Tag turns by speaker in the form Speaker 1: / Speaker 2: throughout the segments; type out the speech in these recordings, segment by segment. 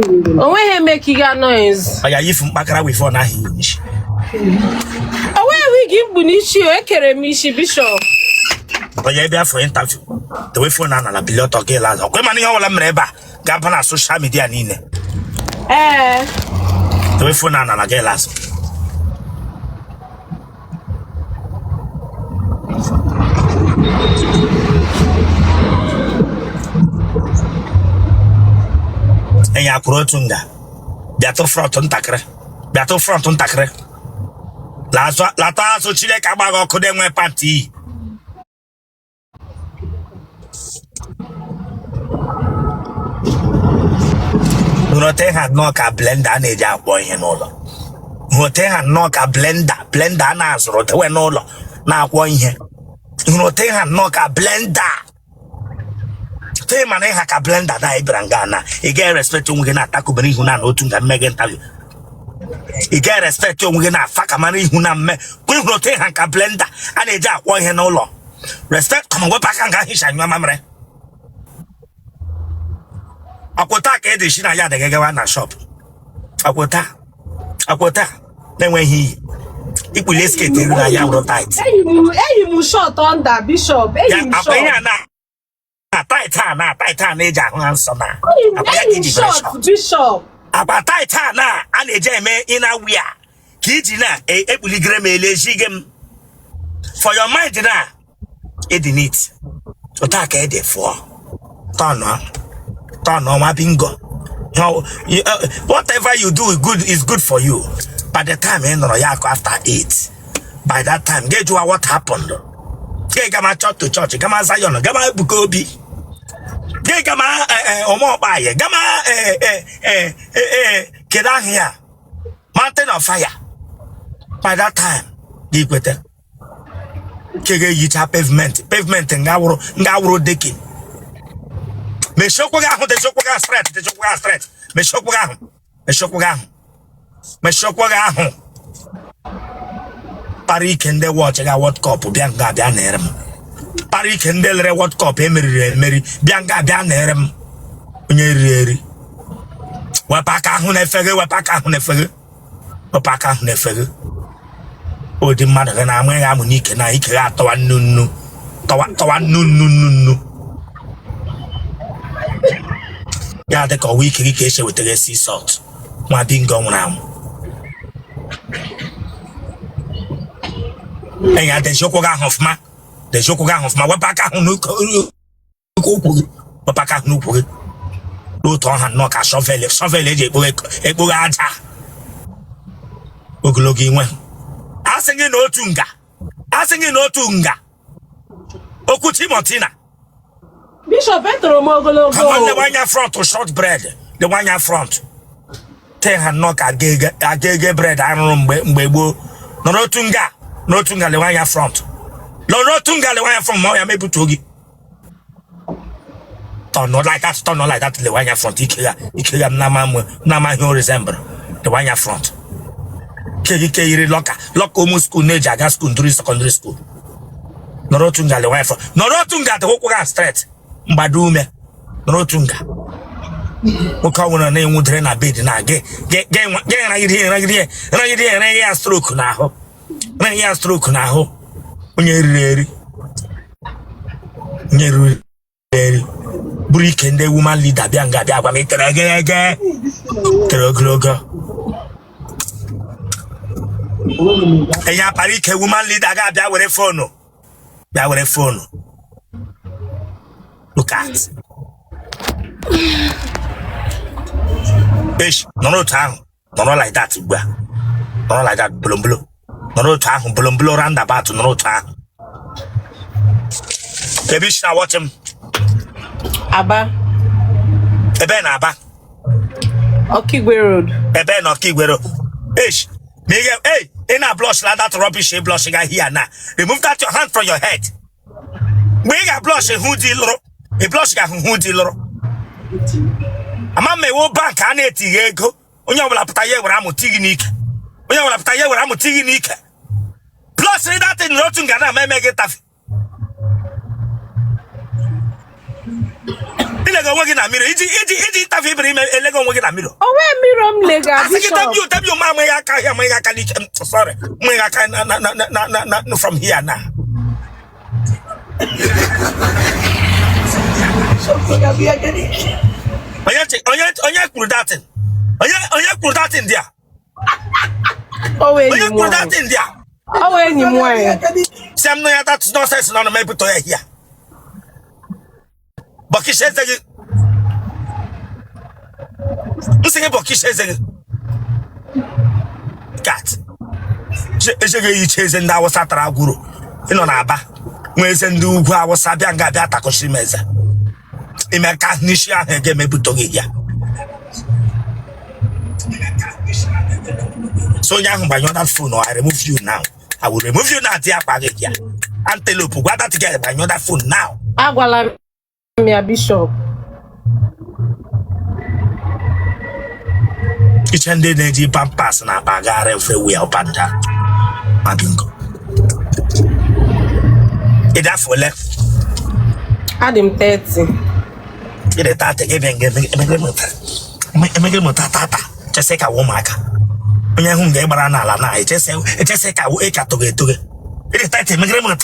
Speaker 1: Onwe making a noise.
Speaker 2: I if Makara with phone. Away
Speaker 1: we give Bunichi, Keremishi Bishop.
Speaker 2: But you be for interview. The way phone and a pilot or girl as a woman in all America. Gabana social media nine. The way phone and a girl as. And ya kurotunga. Biato front on takre. Biato front on takre. Lata so chile kabago kodemwe party. Note had no ka blender neja boy and all. Note had no ka blender nas rote when all. Na one here. Note had no ka blender. Te man ha ka blender da ibrangana. E get respect to ngena takubeni huna no tunga megen tavi. E get respect to ngena faka mani huna me. Kun note ha ka blender aneja one here no lo. Respect come on we pack anga hisha nyama mamre. Akwota ka ede shi na ya de gegewa na shop. Akwota Nenweghi ikpule skit na ya ro tight.
Speaker 1: Eyi mu short under Bishop. Eyi mu short.
Speaker 2: Tight na eja hu anso na.
Speaker 1: Eyi short Bishop.
Speaker 2: Aba tight na ana eja eme ina wia. Kiji na ekpuli grem elejigem. For your mind na edinit. Ota ka ede for. Turn on my bingo. Whatever you do is good for you. By the time after 8, by that time, get you what happened. Get gama church to church, gama Zion, gama Bukobi. Get gama Omo Baye, gama Kedan here. Mountain of fire. By that time, Equator. Kege yita pavement ngawro deki. Me shokwaga hu de shokwaga straight. Me shokwaga hu. Pari kende watch ga World Cup bianga bia nerem. Pari kende le World Cup emeri bianga bia nerem. Onye riri. Wapaka hu na fege. Odi mmadụ na amwe ga munike na ike ga towa nunu. Ya de ko wiki ike she wetere sea salt. Nwa bingo nwura am. Eya de joko ga hofma. Wapaka hu nu ko wapaka hu nu ko. Do to han no ka shovel je ekpo aja. Ogologi nwe. Asinging no tunga. Okuti Montina.
Speaker 1: Bishop Petro Mogolo.
Speaker 2: Come on, the one your front to short bread. The one your front. Tell her knock a gege bread. I don't know. No tunga, the one your front. No tunga, the one your front. Moya maybe to give. Turn not like that, the one your front. Ikila Nama no resemble. The one your front. Kiri lock almost school neja gas school through secondary school. Norotunga le wife. Norotunga the Hokuga straight. Mbadume. Norotunga. Muka wona na enwu dre na bed na ge na ya stroke na ho. Na ya stroke na ho. Onye riri. Buri kende woman leader bianga bia gwa me terege. Terogloga. Eya pari ke woman leader ga bia were phone. Look at. Ish, no like that, bua. No like that, blum. No town, blum roundabout, no town. Baby, should I watch him?
Speaker 1: Aba. Okigwe Road.
Speaker 2: Okigwe Road. Ish. Hey, in a blush like that rubbish blushing here now. Remove that your hand from your head. We got blush a hoodie loro. A blush got hoodie loro. A man may walk back and it go. On your laptaye where I'm tiginic. On your laptaye where I'm tiginic. Plus, that in Rotungana may make it tough. In a Ilego working a mirror. Iji tafi bring elego working a mirror.
Speaker 1: Oh, where mirror lega bishop?
Speaker 2: Tell you, mama, sorry. No from here now. Oya put that in. Oya put that in there.
Speaker 1: Oh, where
Speaker 2: you
Speaker 1: put
Speaker 2: that in there?
Speaker 1: Oh, where you more?
Speaker 2: Some no that's nonsense on the maybe to here. But he says again. He says again. Cat. She chasing that was at Guru. In on Abba. When send do I was Sabianga data Koshimeza. In my cat Nisha again, maybe to get ya. So young by your phone, I remove you now. I will remove you now, dear Pagatia. Antelope, what that together by your phone now.
Speaker 1: Agwala me a bishop.
Speaker 2: Each and then they pass na bagare everywhere up and down. Mabingo. Is that for left?
Speaker 1: Adam 30.
Speaker 2: It is that again, tata. Just say a woman. When you hung Barana Lana, it just say a wake to get to it. It is that immigrant.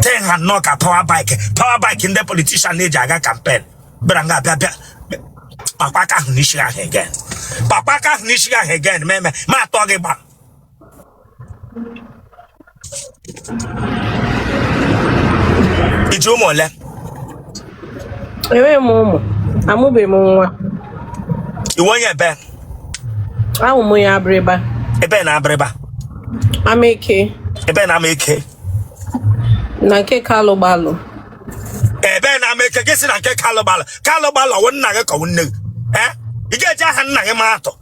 Speaker 2: Ten had knock a power bike in the politician age campaign. But I'm not Papa Nisha again. Papa Nisha again, ma talking about. It's your mole.
Speaker 1: Ewe momo. Amube mwa.
Speaker 2: You want your ben?
Speaker 1: I will moya breba.
Speaker 2: A ben abreba.
Speaker 1: Ameke.
Speaker 2: A ben ameke.
Speaker 1: Nanke kalo balo.
Speaker 2: A ben ameke guessing and get calobalo. Calobalo one naga wouldn't. Eh? You get your hand nagamato.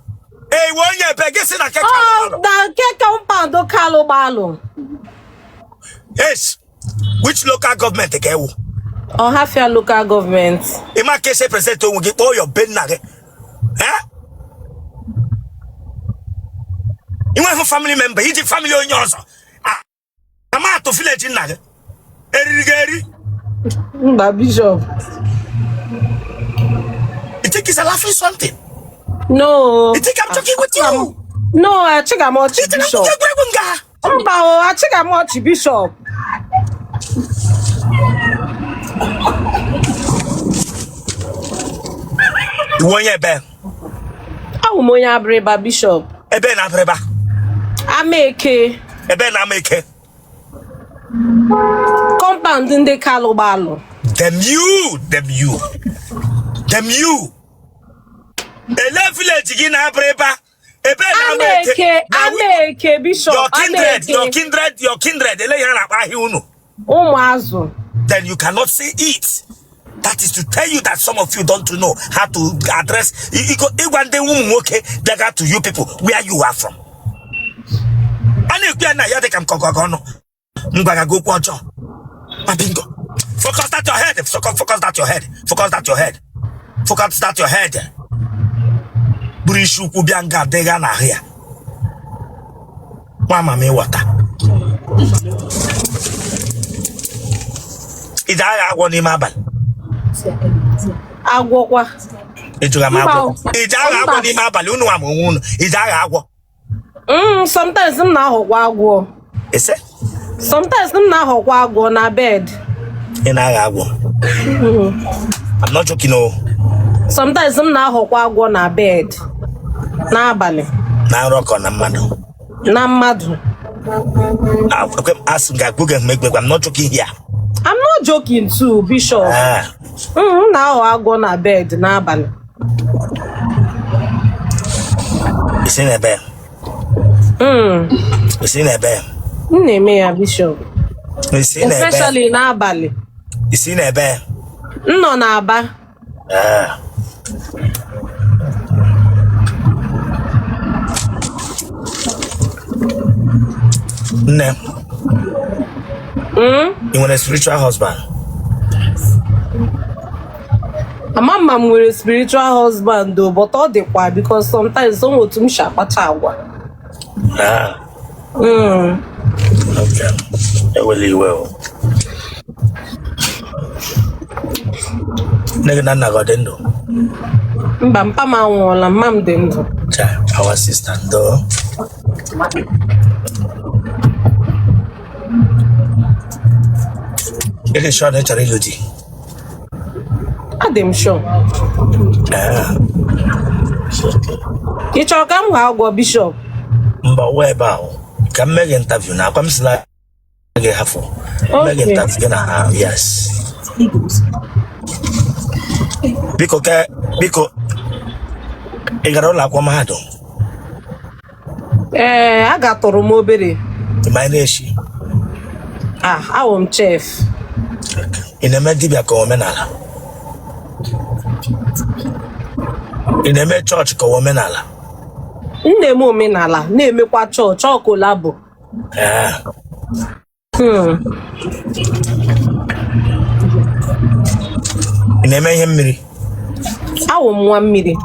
Speaker 2: Hey, 1 year back, guessing and get calobalo.
Speaker 1: Nanke compound do kalo balo.
Speaker 2: Yes. Which local government again?
Speaker 1: Or half your local government.
Speaker 2: In my case, present to get all your ben nugget. Eh? You want a family member, he's a family on yours. I'm out of village in nugget. Gary.
Speaker 1: Bishop.
Speaker 2: You think it's a laughing something?
Speaker 1: No.
Speaker 2: You think I'm talking with you?
Speaker 1: No, I check I'm out Bishop. I check I'm out Bishop.
Speaker 2: You want your ben?
Speaker 1: Oh, moya breba Bishop.
Speaker 2: A ben abreba.
Speaker 1: Ameke.
Speaker 2: A ben ameke.
Speaker 1: Compound in the Calobalo.
Speaker 2: Them you. A left village in Abreba. A ben
Speaker 1: ameke Bishop.
Speaker 2: Your kindred. Then you cannot say it. That is to tell you that some of you don't know how to address. One day, okay, they got to you people where you are from. And if you are not, they can go. Focus that your head. Focus that your head. Burishu kubianga dega na here. Mama me water. Is that one in my bag?
Speaker 1: Agwokwa. Sometimes I'm not agwo.
Speaker 2: Is it?
Speaker 1: Sometimes I'm not agwo na bed.
Speaker 2: In agwo. I'm not joking, no.
Speaker 1: Sometimes I'm not agwo na bed. Na abali.
Speaker 2: Na rock on a man.
Speaker 1: Na madu.
Speaker 2: I'm not joking here.
Speaker 1: I'm not joking too, Bishop. Now I'll go na bed na abali.
Speaker 2: It's in a bed. It's in a bed.
Speaker 1: Name Bishop.
Speaker 2: Especially
Speaker 1: na abali.
Speaker 2: It's in a bed.
Speaker 1: No na aba.
Speaker 2: No. You want a spiritual husband?
Speaker 1: Mama with a spiritual husband though, but all the while because sometimes someone to me shapachagwa.
Speaker 2: Okay. That will well. Nigga Nana got endo.
Speaker 1: Mbampa manwola, mam dendo.
Speaker 2: Our sister though. It is sure nature eulogy.
Speaker 1: Adem sure. Icho kam agwo bishop.
Speaker 2: Mba where bow. Can make interview now. Come slide half. Make interview now. Yes. Biko Igarola kwa mahado.
Speaker 1: Agatoro m obere.
Speaker 2: My nation.
Speaker 1: Awom chef.
Speaker 2: In a medibia ko omenala. In a med church ko omenala.
Speaker 1: Nne m omenala na-emekwa church ọkolabo.
Speaker 2: In a Mayhem Miri.
Speaker 1: Awom nwa mmiri.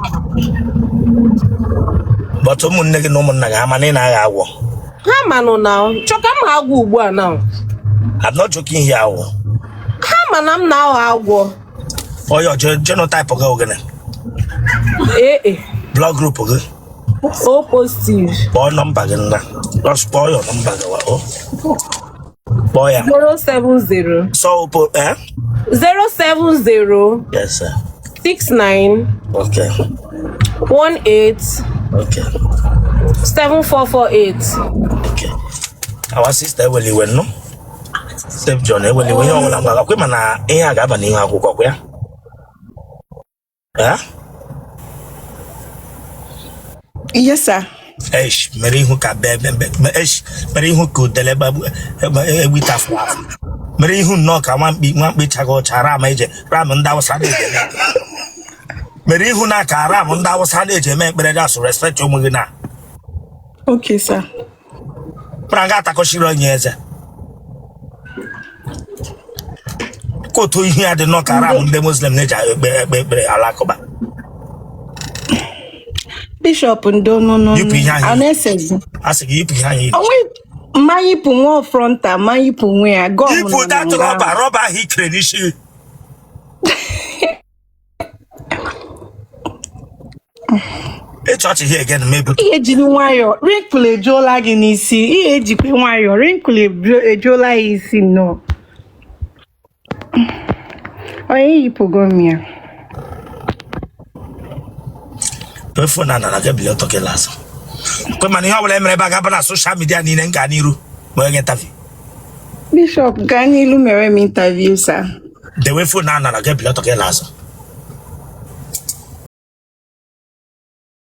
Speaker 2: But umun nigga no man naga manina agwo.
Speaker 1: Ha manu now. Choka m agwo ugbu a now.
Speaker 2: I'm not joking here.
Speaker 1: Ha manam now agwo.
Speaker 2: Oh your genotype oga ogene. Blood group oga.
Speaker 1: O positive.
Speaker 2: Boy number gena. Just boy your number ga o. Boy
Speaker 1: 070.
Speaker 2: So
Speaker 1: 070.
Speaker 2: yes sir.
Speaker 1: 69.
Speaker 2: Okay.
Speaker 1: 18.
Speaker 2: Okay.
Speaker 1: 7448.
Speaker 2: Okay. Our sister will you no? Save John, will you know when I'm like, women are in a governor who go where?
Speaker 3: Yes, sir.
Speaker 2: Esh, Mary who can bear Esh, Mary who could deliver with us. Mary who knock, I want be chago chara major, Ramon that was Sunday. Mary who knock a Ramon that was Sunday, but that's respect your mugina.
Speaker 3: Okay, sir.
Speaker 2: Prangata Koshiro Yeza. Go to here the knock around the Muslim nature, Alakoba.
Speaker 3: Bishop and no.
Speaker 2: You behind
Speaker 3: I
Speaker 2: said, you behind you.
Speaker 3: My more front, my where go.
Speaker 2: You put that rubber, he credition. A church here again, maybe.
Speaker 3: Wire, wrinkle jola ginisi, ejip wire, wrinkle jola is no. Oh, you pogomia.
Speaker 2: Phone and I get below to last. Come on, you will ever back up on social media in Ganiru.
Speaker 3: Bishop Ganilu Mere interview, sir.
Speaker 2: The way for Nana, I get below to last.